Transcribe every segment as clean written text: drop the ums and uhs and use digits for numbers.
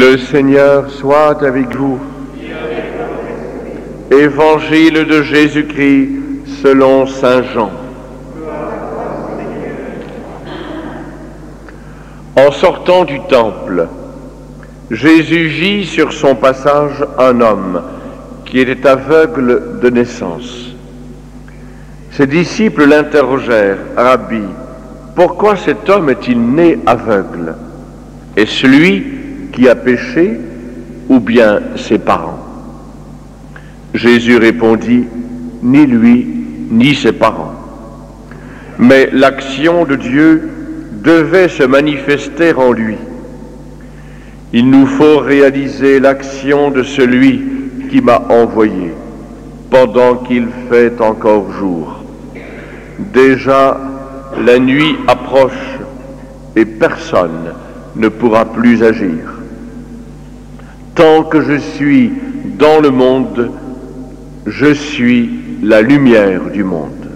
Le Seigneur soit avec vous. Évangile de Jésus-Christ selon saint Jean. En sortant du temple, Jésus vit sur son passage un homme qui était aveugle de naissance. Ses disciples l'interrogèrent: « Rabbi, pourquoi cet homme est-il né aveugle? Est-ce lui qui a péché ou bien ses parents ?» Jésus répondit: « Ni lui, ni ses parents. Mais l'action de Dieu devait se manifester en lui. Il nous faut réaliser l'action de celui qui m'a envoyé pendant qu'il fait encore jour. Déjà, la nuit approche et personne ne pourra plus agir. Tant que je suis dans le monde, je suis la lumière du monde. »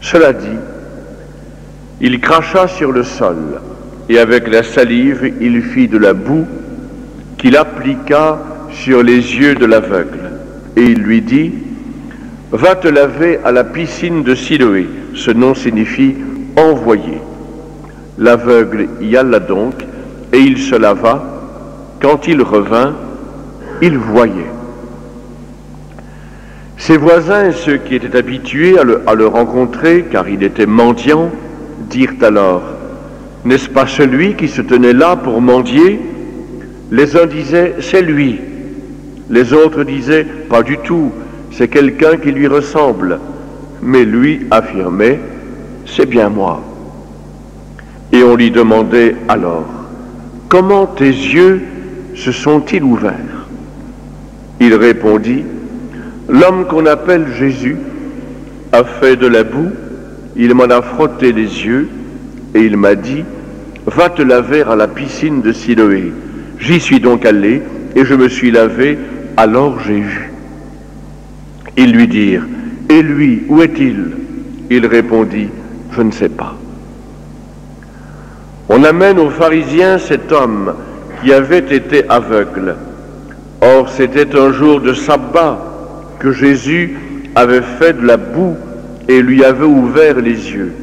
Cela dit, il cracha sur le sol, et avec la salive, il fit de la boue qu'il appliqua sur les yeux de l'aveugle. Et il lui dit: « Va te laver à la piscine de Siloé. » Ce nom signifie « envoyé ». L'aveugle y alla donc, et il se lava. Quand il revint, il voyait. Ses voisins et ceux qui étaient habitués à le rencontrer, car il était mendiant, dirent alors: « N'est-ce pas celui qui se tenait là pour mendier ?» Les uns disaient: « C'est lui. » Les autres disaient: « Pas du tout, c'est quelqu'un qui lui ressemble. » Mais lui affirmait: « C'est bien moi. » Et on lui demandait alors: « Comment tes yeux se sont-ils ouverts ?» Il répondit: « L'homme qu'on appelle Jésus a fait de la boue, il m'en a frotté les yeux et il m'a dit: « Va te laver à la piscine de Siloé. » J'y suis donc allé et je me suis lavé, alors j'ai vu. Ils lui dirent: « Et lui, où est-il » Il répondit: « Je ne sais pas. » On amène aux pharisiens cet homme qui avait été aveugle. Or, c'était un jour de sabbat que Jésus avait fait de la boue et lui avait ouvert les yeux.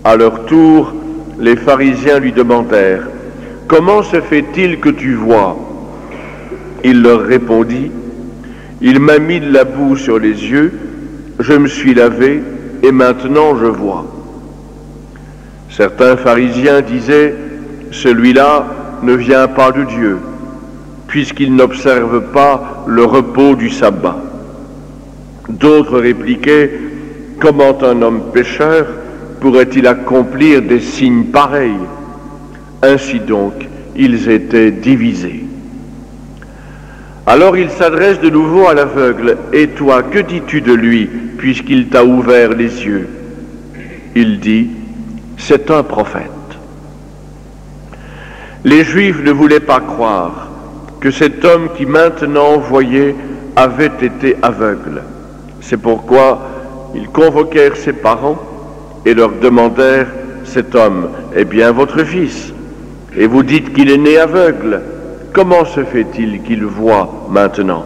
À leur tour, les pharisiens lui demandèrent: « Comment se fait-il que tu vois ?» Il leur répondit: « Il m'a mis de la boue sur les yeux, je me suis lavé et maintenant je vois. » Certains pharisiens disaient: « Celui-là ne vient pas de Dieu, puisqu'il n'observe pas le repos du sabbat. » D'autres répliquaient: « Comment un homme pécheur pourrait-il accomplir des signes pareils ?» Ainsi donc, ils étaient divisés. Alors il s'adresse de nouveau à l'aveugle: « Et toi, que dis-tu de lui, puisqu'il t'a ouvert les yeux ?» Il dit: « C'est un prophète. » Les Juifs ne voulaient pas croire que cet homme qui maintenant voyait avait été aveugle. C'est pourquoi ils convoquèrent ses parents et leur demandèrent: « Cet homme est bien votre fils, et vous dites qu'il est né aveugle. Comment se fait-il qu'il voit maintenant ?»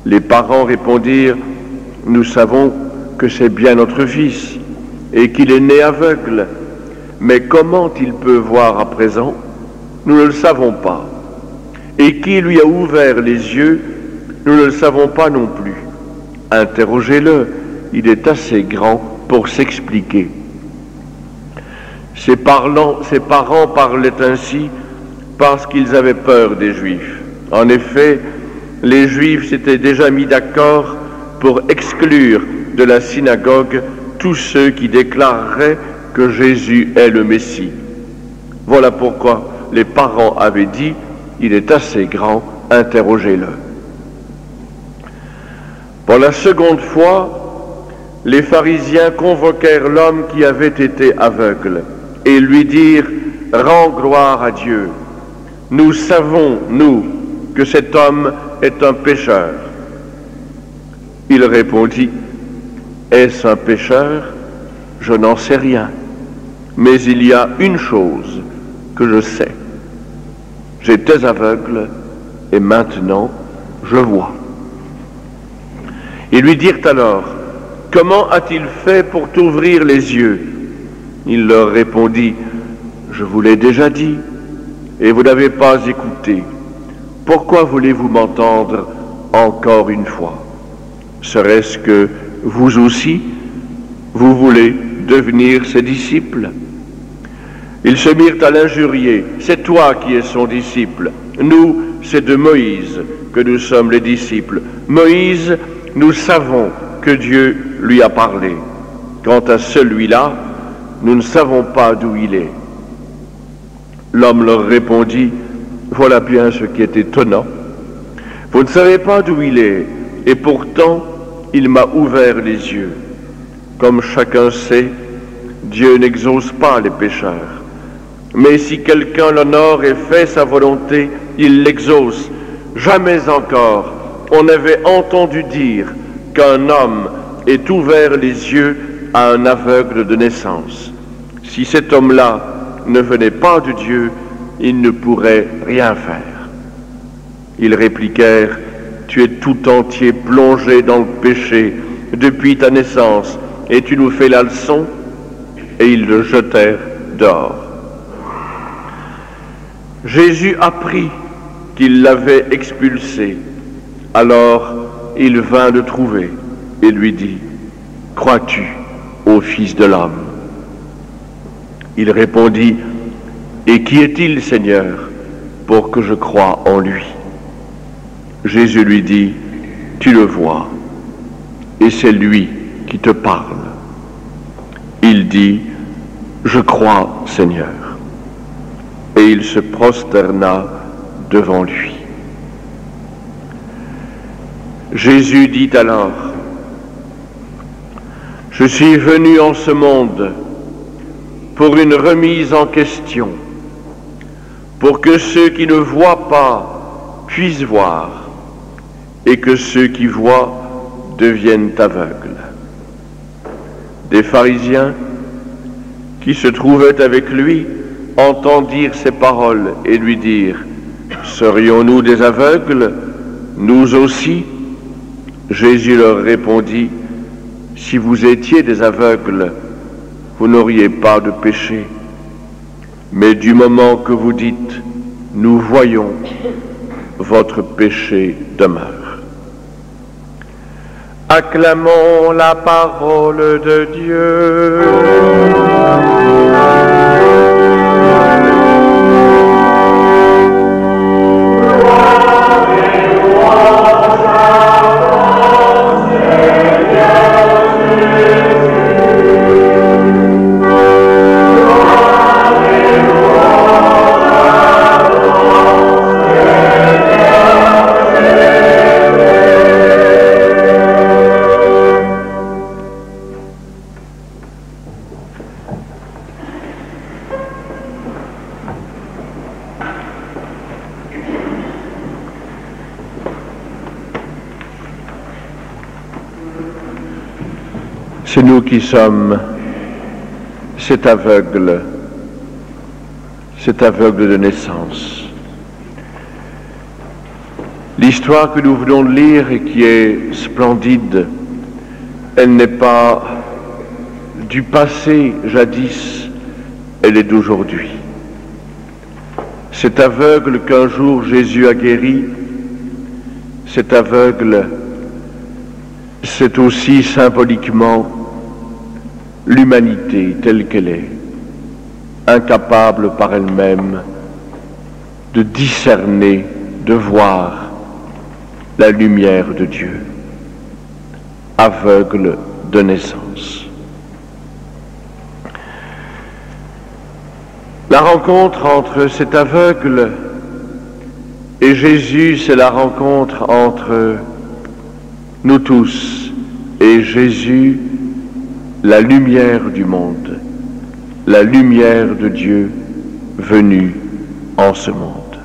Les parents répondirent: « Nous savons que c'est bien notre fils et qu'il est né aveugle, mais comment il peut voir à présent, nous ne le savons pas. Et qui lui a ouvert les yeux, nous ne le savons pas non plus. Interrogez-le, il est assez grand pour s'expliquer. » Ses parents parlaient ainsi parce qu'ils avaient peur des Juifs. En effet, les Juifs s'étaient déjà mis d'accord pour exclure de la synagogue tous ceux qui déclareraient que Jésus est le Messie. Voilà pourquoi les parents avaient dit: « Il est assez grand, interrogez-le. » Pour la seconde fois, les pharisiens convoquèrent l'homme qui avait été aveugle et lui dirent: « Rends gloire à Dieu. Nous savons, nous, que cet homme est un pécheur. » Il répondit: « Est-ce un pécheur? Je n'en sais rien. Mais il y a une chose que je sais, j'étais aveugle et maintenant je vois. Ils lui dirent alors, comment a-t-il fait pour t'ouvrir les yeux? Il leur répondit, je vous l'ai déjà dit, et vous n'avez pas écouté. Pourquoi voulez-vous m'entendre encore une fois? Serait-ce que vous aussi, vous voulez devenir ses disciples? Ils se mirent à l'injurier. C'est toi qui es son disciple. Nous, c'est de Moïse que nous sommes les disciples. Moïse, nous savons que Dieu lui a parlé. Quant à celui-là, nous ne savons pas d'où il est. L'homme leur répondit, voilà bien ce qui est étonnant. Vous ne savez pas d'où il est, et pourtant, il m'a ouvert les yeux. Comme chacun sait, Dieu n'exauce pas les pécheurs. Mais si quelqu'un l'honore et fait sa volonté, il l'exauce. Jamais encore on n'avait entendu dire qu'un homme ait ouvert les yeux à un aveugle de naissance. Si cet homme-là ne venait pas de Dieu, il ne pourrait rien faire. Ils répliquèrent, tu es tout entier plongé dans le péché depuis ta naissance, et tu nous fais la leçon? Et ils le jetèrent dehors. Jésus apprit qu'il l'avait expulsé. Alors il vint le trouver et lui dit, crois-tu au Fils de l'homme? Il répondit, et qui est-il, Seigneur, pour que je croie en lui? Jésus lui dit, tu le vois, et c'est lui qui te parle. Il dit, je crois, Seigneur. Et il se prosterna devant lui. Jésus dit alors, je suis venu en ce monde pour une remise en question, pour que ceux qui ne voient pas puissent voir, et que ceux qui voient deviennent aveugles. Des pharisiens qui se trouvaient avec lui entendirent ces paroles et lui dirent, serions-nous des aveugles, nous aussi? Jésus leur répondit, si vous étiez des aveugles, vous n'auriez pas de péché. Mais du moment que vous dites, nous voyons, votre péché demeure. Acclamons la parole de Dieu. C'est nous qui sommes cet aveugle de naissance. L'histoire que nous venons de lire et qui est splendide, elle n'est pas du passé jadis, elle est d'aujourd'hui. Cet aveugle qu'un jour Jésus a guéri, cet aveugle, c'est aussi symboliquement l'humanité telle qu'elle est, incapable par elle-même de discerner, de voir la lumière de Dieu, aveugle de naissance. La rencontre entre cet aveugle et Jésus, c'est la rencontre entre nous tous et Jésus, la lumière du monde, la lumière de Dieu venue en ce monde.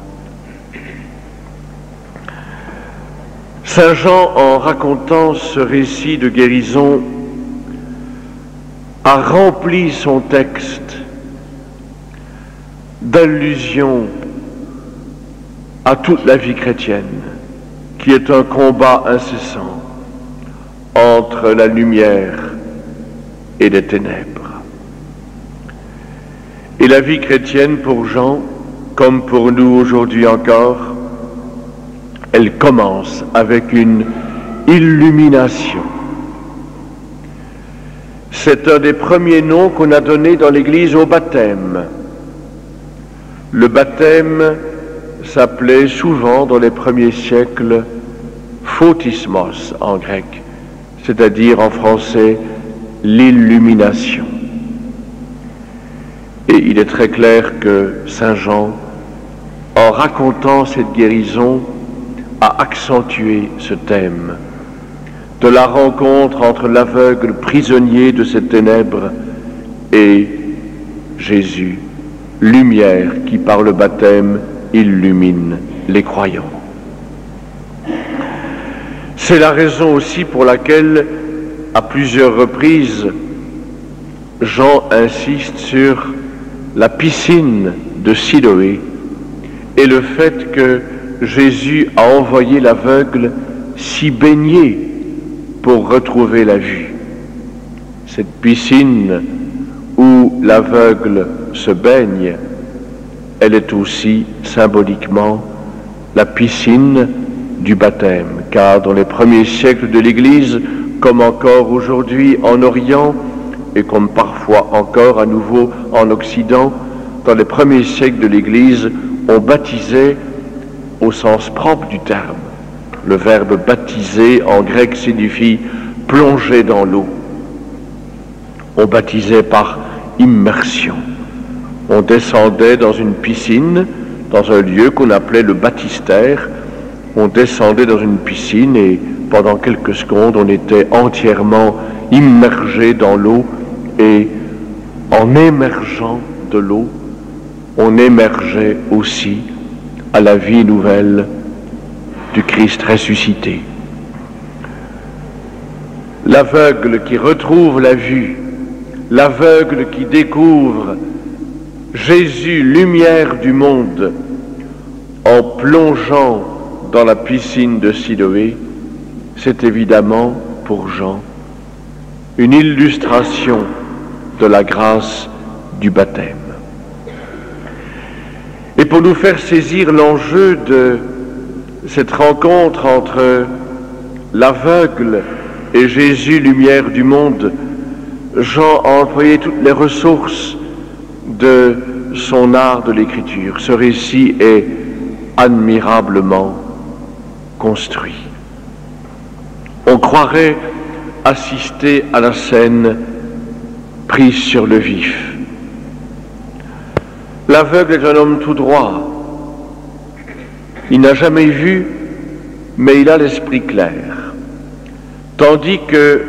Saint Jean, en racontant ce récit de guérison, a rempli son texte d'allusions à toute la vie chrétienne, qui est un combat incessant entre la lumière et les ténèbres. Et la vie chrétienne pour Jean, comme pour nous aujourd'hui encore, elle commence avec une illumination. C'est un des premiers noms qu'on a donné dans l'Église au baptême. Le baptême s'appelait souvent dans les premiers siècles photismos en grec, c'est-à-dire en français l'illumination. Et il est très clair que Saint Jean, en racontant cette guérison, a accentué ce thème de la rencontre entre l'aveugle prisonnier de ces ténèbres et Jésus, lumière qui par le baptême illumine les croyants. C'est la raison aussi pour laquelle, à plusieurs reprises, Jean insiste sur la piscine de Siloé et le fait que Jésus a envoyé l'aveugle s'y baigner pour retrouver la vue. Cette piscine où l'aveugle se baigne, elle est aussi symboliquement la piscine du baptême, car dans les premiers siècles de l'Église, comme encore aujourd'hui en Orient, et comme parfois encore à nouveau en Occident, dans les premiers siècles de l'Église, on baptisait au sens propre du terme. Le verbe baptiser en grec signifie plonger dans l'eau. On baptisait par immersion. On descendait dans une piscine, dans un lieu qu'on appelait le baptistère. On descendait dans une piscine et pendant quelques secondes, on était entièrement immergé dans l'eau et en émergeant de l'eau, on émergeait aussi à la vie nouvelle du Christ ressuscité. L'aveugle qui retrouve la vue, l'aveugle qui découvre Jésus, lumière du monde, en plongeant dans la piscine de Siloé, c'est évidemment pour Jean une illustration de la grâce du baptême. Et pour nous faire saisir l'enjeu de cette rencontre entre l'aveugle et Jésus, lumière du monde, Jean a employé toutes les ressources de son art de l'écriture. Ce récit est admirablement construit. On croirait assister à la scène prise sur le vif. L'aveugle est un homme tout droit. Il n'a jamais vu, mais il a l'esprit clair. Tandis que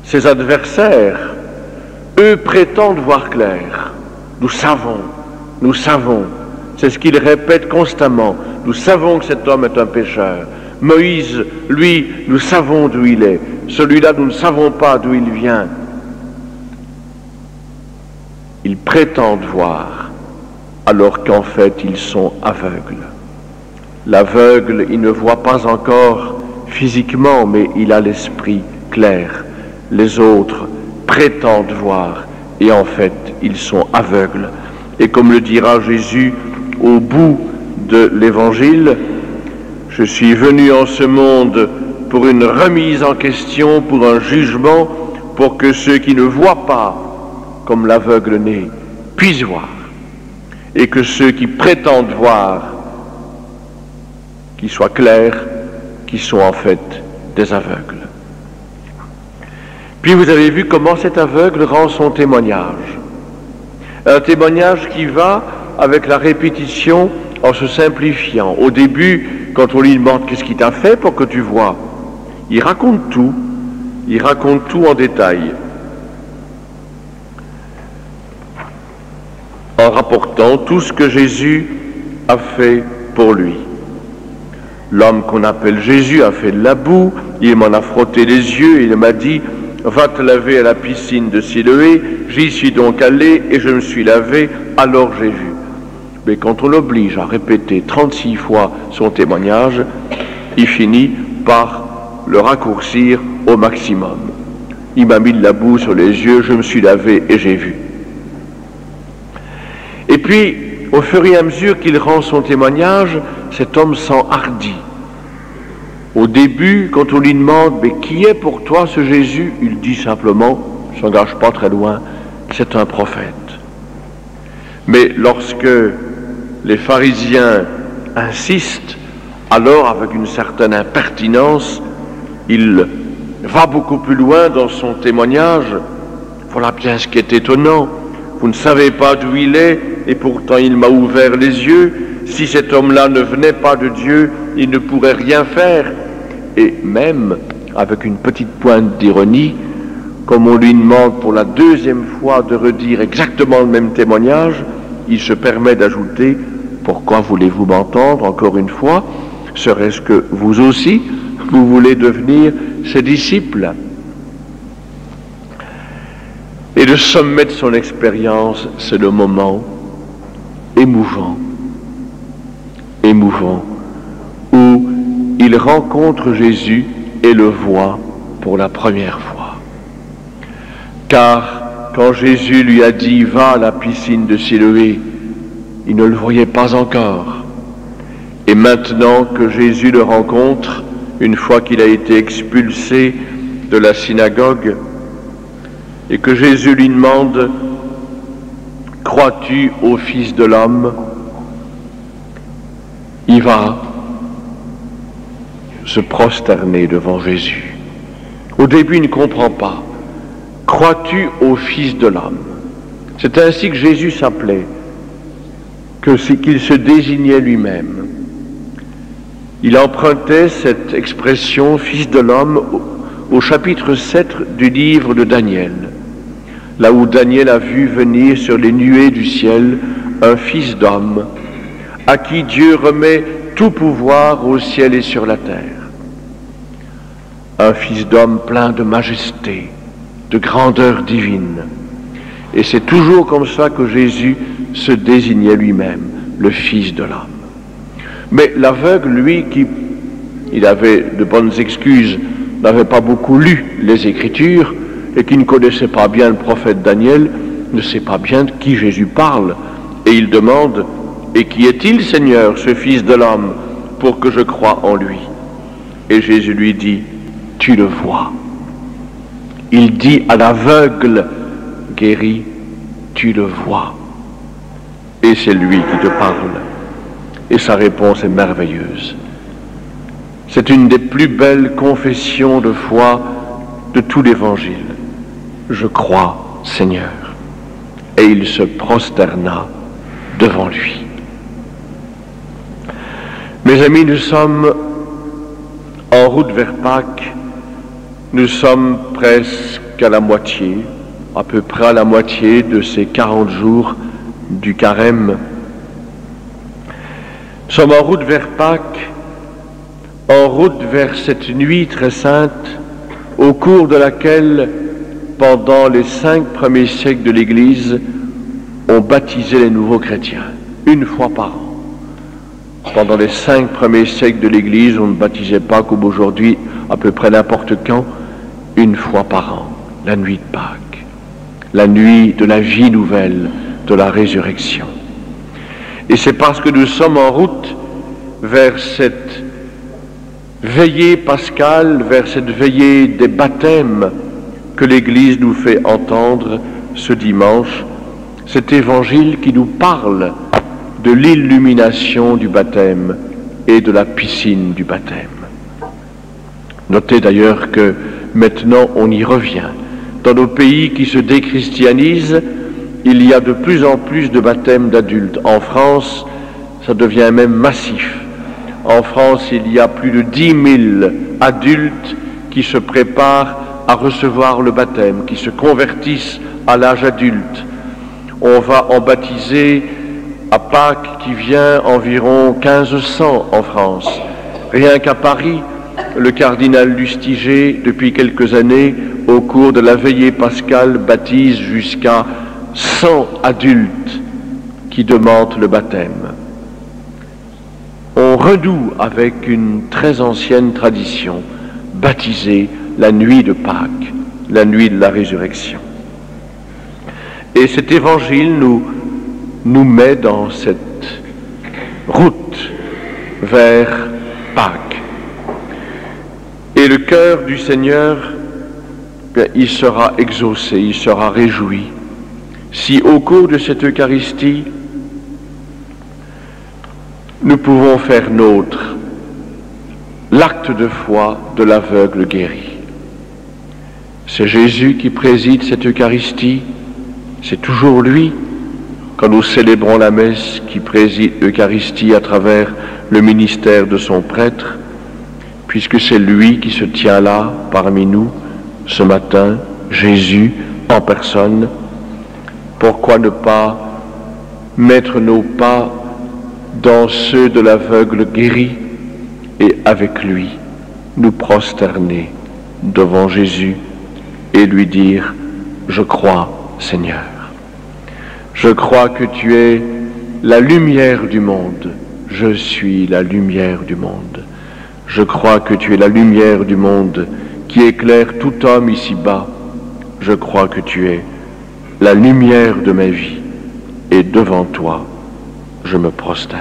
ses adversaires, eux, prétendent voir clair. Nous savons. C'est ce qu'ils répètent constamment. Nous savons que cet homme est un pécheur. Moïse, lui, nous savons d'où il est. Celui-là, nous ne savons pas d'où il vient. Ils prétendent voir, alors qu'en fait, ils sont aveugles. L'aveugle, il ne voit pas encore physiquement, mais il a l'esprit clair. Les autres prétendent voir, et en fait, ils sont aveugles. Et comme le dira Jésus au bout de l'Évangile, je suis venu en ce monde pour une remise en question, pour un jugement, pour que ceux qui ne voient pas, comme l'aveugle né, puissent voir, et que ceux qui prétendent voir, qu'ils soient clairs, qui sont en fait des aveugles. Puis vous avez vu comment cet aveugle rend son témoignage. Un témoignage qui va avec la répétition en se simplifiant. Au début, quand on lui demande qu'est-ce qui t'a fait pour que tu vois, il raconte tout en détail, en rapportant tout ce que Jésus a fait pour lui. L'homme qu'on appelle Jésus a fait de la boue, il m'en a frotté les yeux, il m'a dit « Va te laver à la piscine de Siloé », j'y suis donc allé et je me suis lavé, alors j'ai vu. Mais quand on l'oblige à répéter 36 fois son témoignage, il finit par le raccourcir au maximum. Il m'a mis de la boue sur les yeux, je me suis lavé et j'ai vu. Et puis, au fur et à mesure qu'il rend son témoignage, cet homme s'enhardit. Au début, quand on lui demande « Mais qui est pour toi ce Jésus ?» il dit simplement, ne s'engage pas très loin, « C'est un prophète. » Mais lorsque les pharisiens insistent, alors avec une certaine impertinence, il va beaucoup plus loin dans son témoignage. Voilà bien ce qui est étonnant. Vous ne savez pas d'où il est, et pourtant il m'a ouvert les yeux. Si cet homme-là ne venait pas de Dieu, il ne pourrait rien faire. Et même, avec une petite pointe d'ironie, comme on lui demande pour la deuxième fois de redire exactement le même témoignage, il se permet d'ajouter « Pourquoi voulez-vous m'entendre encore une fois? Serait-ce que vous aussi, vous voulez devenir ses disciples ?» Et le sommet de son expérience, c'est le moment émouvant, où il rencontre Jésus et le voit pour la première fois. Car quand Jésus lui a dit « Va à la piscine de Siloé », il ne le voyait pas encore. Et maintenant que Jésus le rencontre, une fois qu'il a été expulsé de la synagogue, et que Jésus lui demande « Crois-tu au Fils de l'homme ?» il va se prosterner devant Jésus. Au début, il ne comprend pas. « Crois-tu au Fils de l'homme ?» C'est ainsi que Jésus s'appelait, qu'il se désignait lui-même. Il empruntait cette expression « Fils de l'homme » au chapitre 7 du livre de Daniel, là où Daniel a vu venir sur les nuées du ciel un fils d'homme, à qui Dieu remet tout pouvoir au ciel et sur la terre. Un fils d'homme plein de majesté, de grandeur divine. Et c'est toujours comme ça que Jésus se désignait lui-même, le Fils de l'homme. Mais l'aveugle, lui, il avait de bonnes excuses, n'avait pas beaucoup lu les Écritures et qui ne connaissait pas bien le prophète Daniel, ne sait pas bien de qui Jésus parle. Et il demande « Et qui est-il, Seigneur, ce Fils de l'homme, pour que je croie en lui ?» Et Jésus lui dit « Tu le vois. » Il dit à l'aveugle guéri « Tu le vois. » Et c'est lui qui te parle. Et sa réponse est merveilleuse. C'est une des plus belles confessions de foi de tout l'Évangile. Je crois, Seigneur. Et il se prosterna devant lui. Mes amis, nous sommes en route vers Pâques. Nous sommes presque à la moitié, à peu près à la moitié de ces 40 jours du carême. Nous sommes en route vers Pâques, en route vers cette nuit très sainte, au cours de laquelle, pendant les 5 premiers siècles de l'Église, on baptisait les nouveaux chrétiens, une fois par an. Pendant les 5 premiers siècles de l'Église, on ne baptisait pas comme aujourd'hui, à peu près n'importe quand, une fois par an, la nuit de Pâques, la nuit de la vie nouvelle, de la résurrection. Et c'est parce que nous sommes en route vers cette veillée pascale, vers cette veillée des baptêmes que l'Église nous fait entendre ce dimanche, cet évangile qui nous parle de l'illumination du baptême et de la piscine du baptême. Notez d'ailleurs que maintenant on y revient. Dans nos pays qui se déchristianisent, il y a de plus en plus de baptêmes d'adultes. En France, ça devient même massif. En France, il y a plus de 10 000 adultes qui se préparent à recevoir le baptême, qui se convertissent à l'âge adulte. On va en baptiser à Pâques qui vient environ 1500 en France. Rien qu'à Paris, le cardinal Lustiger, depuis quelques années, au cours de la veillée pascale, baptise jusqu'à 100 adultes qui demande le baptême. On renoue avec une très ancienne tradition, baptisée la nuit de Pâques, la nuit de la résurrection. Et cet évangile nous met dans cette route vers Pâques. Et le cœur du Seigneur, bien, il sera exaucé, il sera réjoui, si au cours de cette Eucharistie, nous pouvons faire nôtre l'acte de foi de l'aveugle guéri. C'est Jésus qui préside cette Eucharistie, c'est toujours lui, quand nous célébrons la messe, qui préside l'Eucharistie à travers le ministère de son prêtre, puisque c'est lui qui se tient là parmi nous ce matin, Jésus en personne. Pourquoi ne pas mettre nos pas dans ceux de l'aveugle guéri et avec lui nous prosterner devant Jésus et lui dire « Je crois, Seigneur. Je crois que tu es la lumière du monde. Je suis la lumière du monde. Je crois que tu es la lumière du monde qui éclaire tout homme ici-bas. Je crois que tu es la lumière de ma vie. Et devant toi, je me prosterne. »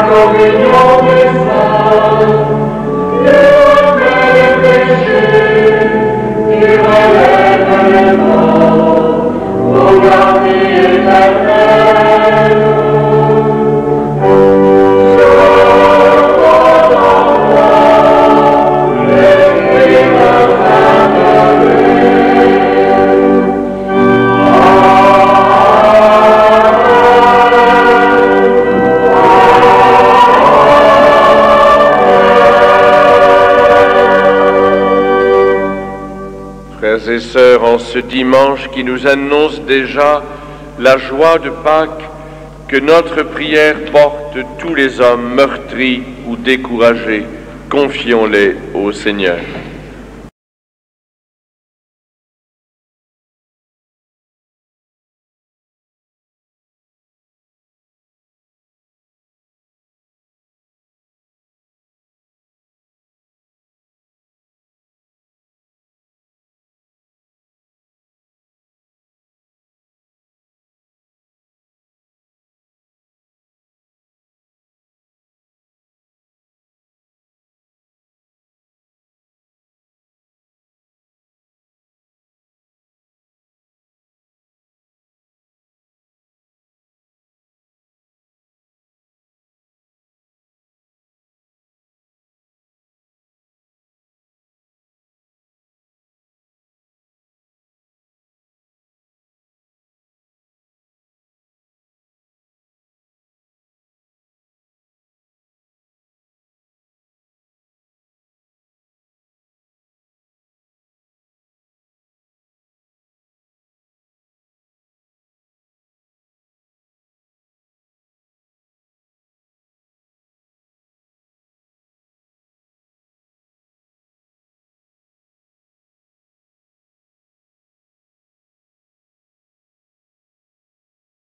Communion des saints, et Frères et sœurs, en ce dimanche qui nous annonce déjà la joie de Pâques, que notre prière porte tous les hommes meurtris ou découragés. Confions-les au Seigneur.